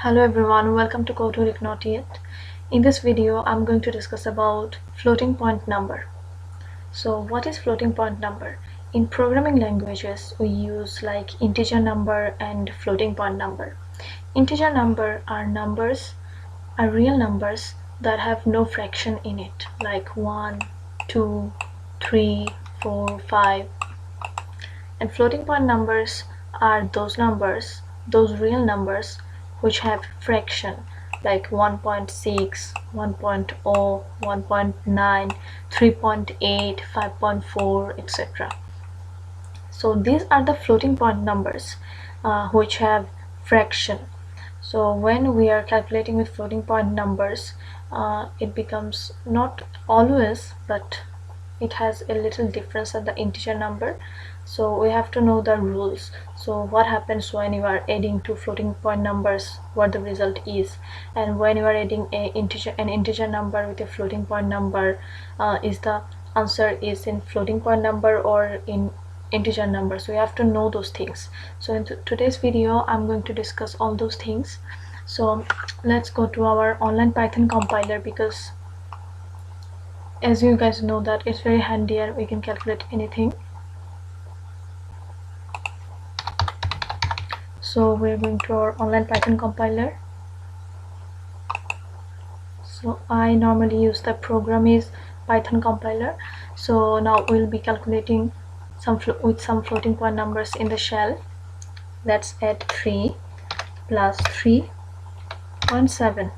Hello everyone, welcome to Code Not Yet. In this video, I'm going to discuss about floating point number. So what is floating point number? In programming languages, we use like integer number and floating point number. Integer number are real numbers that have no fraction in it, like 1, 2, 3, 4, 5. And floating point numbers are those real numbers which have fraction like 1.6, 1.0, 1.9, 3.8, 5.4, etc. So these are the floating point numbers which have fraction. So when we are calculating with floating point numbers, it becomes not always, but it has a little difference at the integer number. So we have to know the rules. So what happens when you are adding two floating point numbers, what the result is, and when you are adding an integer number with a floating point number, is the answer is in floating point number or in integer number. So you have to know those things. So in today's video, I'm going to discuss all those things. So let's go to our online Python compiler, because as you guys know that it's very handy and we can calculate anything. So we're going to our online Python compiler. So I normally use the program is Python compiler. So now we'll be calculating with some floating point numbers in the shell. Let's add 3 plus 3.7.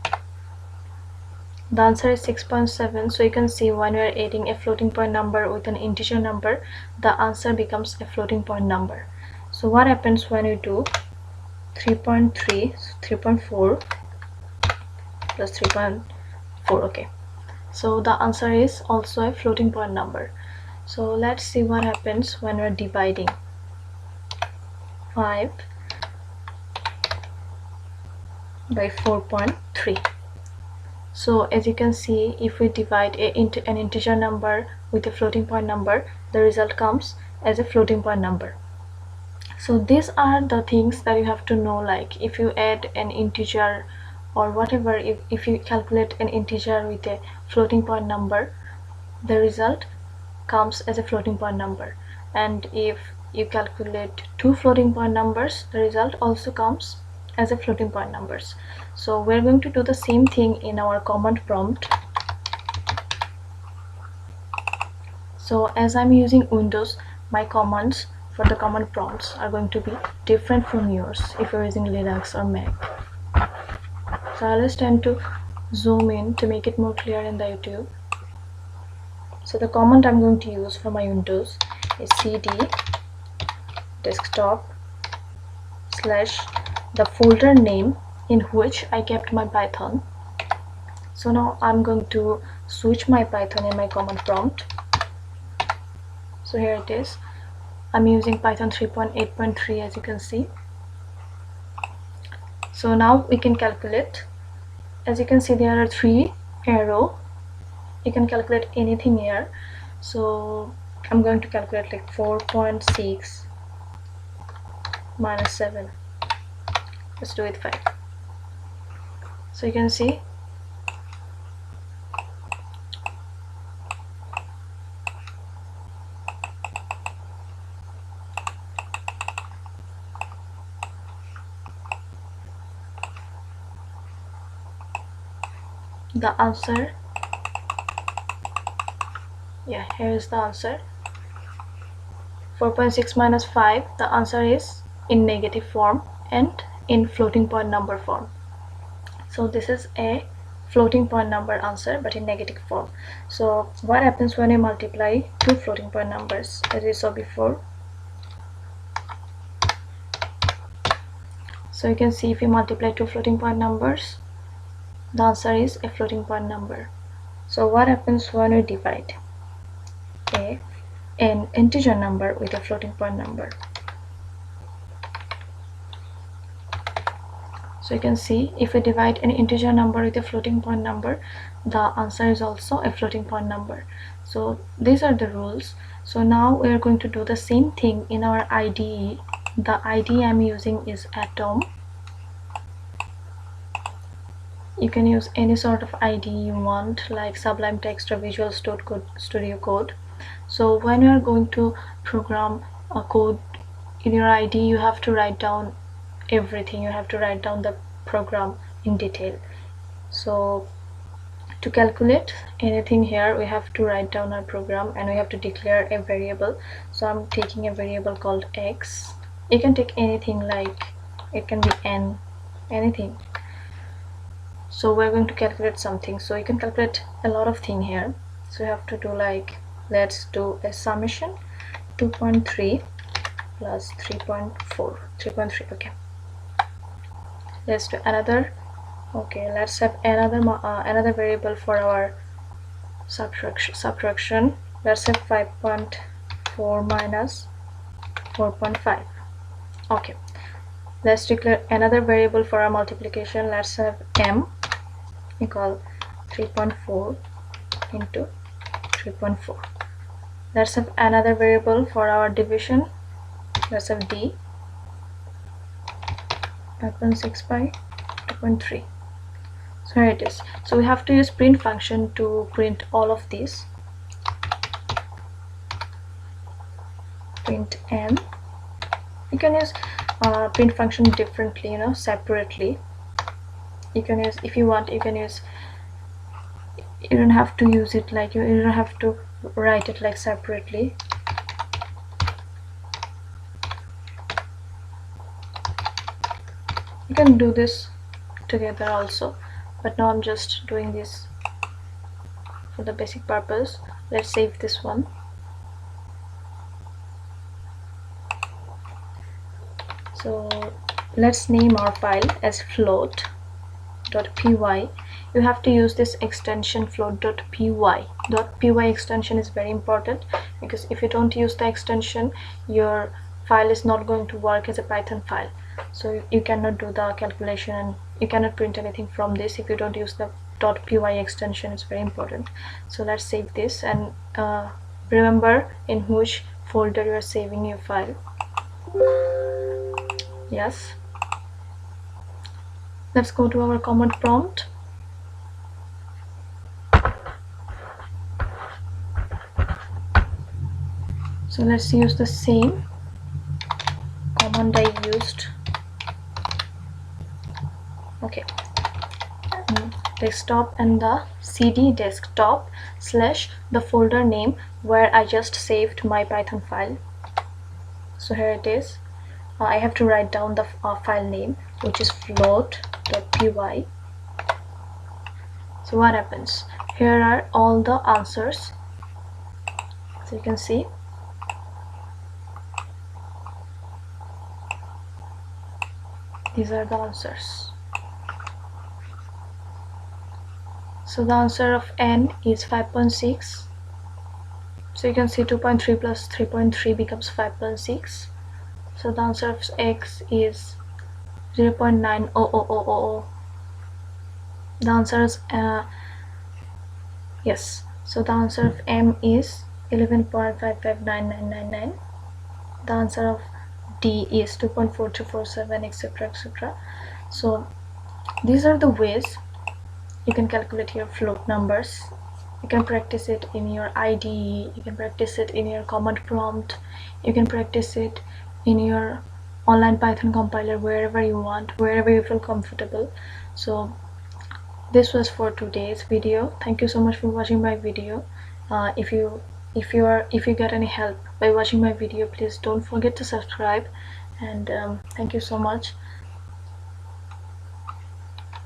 The answer is 6.7. So you can see when we are adding a floating point number with an integer number, the answer becomes a floating point number. So what happens when you do 3.3, so 3.4 plus 3.4, okay. So the answer is also a floating point number. So let's see what happens when we're dividing 5 by 4.3. So as you can see, if we divide an integer number with a floating point number, the result comes as a floating point number. So these are the things that you have to know, like if you add an integer or whatever, if you calculate an integer with a floating point number, the result comes as a floating point number. And if you calculate two floating point numbers, the result also comes as a floating point numbers. So we're going to do the same thing in our command prompt. So as I'm using Windows, my commands for the command prompts are going to be different from yours if you're using Linux or Mac. So I'll just tend to zoom in to make it more clear in the YouTube. So the command I'm going to use for my Windows is cd desktop / the folder name in which I kept my Python. So now I'm going to switch my Python in my command prompt. So here it is. I'm using Python 3.8.3, as you can see. So now we can calculate. As you can see, there are 3 arrows. You can calculate anything here. So I'm going to calculate like 4.6 minus 7. Let's do it 5. So you can see the answer. Yeah, here is the answer. 4.6 minus 5, the answer is in negative form and in floating point number form. So this is a floating point number answer, but in negative form. So what happens when you multiply two floating point numbers, as we saw before? So you can see if you multiply two floating point numbers, the answer is a floating point number. So what happens when you divide an integer number with a floating point number? So you can see if we divide an integer number with a floating point number, the answer is also a floating point number. So these are the rules. So now we are going to do the same thing in our IDE. The IDE I'm using is Atom. You can use any sort of IDE you want, like Sublime Text or Visual Studio Code. So when you are going to program a code in your IDE, you have to write down everything. You have to write down the program in detail. So to calculate anything here, we have to write down our program and we have to declare a variable. So I'm taking a variable called x. You can take anything, like it can be n, anything. So we're going to calculate something. So you can calculate a lot of things here. So you have to do, like, let's do a summation 2.3 plus 3.3. Okay, let's do another. Okay, let's have another variable for our subtraction. Let's have 5.4 minus 4.5. okay, let's declare another variable for our multiplication. Let's have m equal 3.4 into 3.4. Let's have another variable for our division. Let's have d 5.6 by 2.3. So here it is. So we have to use print function to print all of these. Print m. You can use print function differently, separately. You can use, if you want, you can use, you don't have to use it like, you don't have to write it like separately. You can do this together also, but now I'm just doing this for the basic purpose. Let's save this one. So let's name our file as float.py. You have to use this extension float.py. .py extension is very important, because if you don't use the extension, your file is not going to work as a Python file. So you cannot do the calculation and you cannot print anything from this if you don't use the .py extension. It's very important. So let's save this, and remember in which folder you are saving your file. Yes, let's go to our command prompt. So let's use the same command I used. Okay, desktop and the cd desktop slash the folder name where I just saved my Python file. So here it is. I have to write down the file name, which is float.py. So what happens? Here are all the answers. So you can see. These are the answers. So the answer of n is 5.6. So you can see 2.3 plus 3.3 becomes 5.6. So the answer of x is 0.90000. The answer is yes. So the answer of m is 11.559999. The answer of d is 2.4247, etc., etc. So these are the ways you can calculate your float numbers. You can practice it in your IDE, you can practice it in your command prompt, you can practice it in your online Python compiler, wherever you want, wherever you feel comfortable. So this was for today's video. Thank you so much for watching my video. If you get any help by watching my video, please don't forget to subscribe, and thank you so much.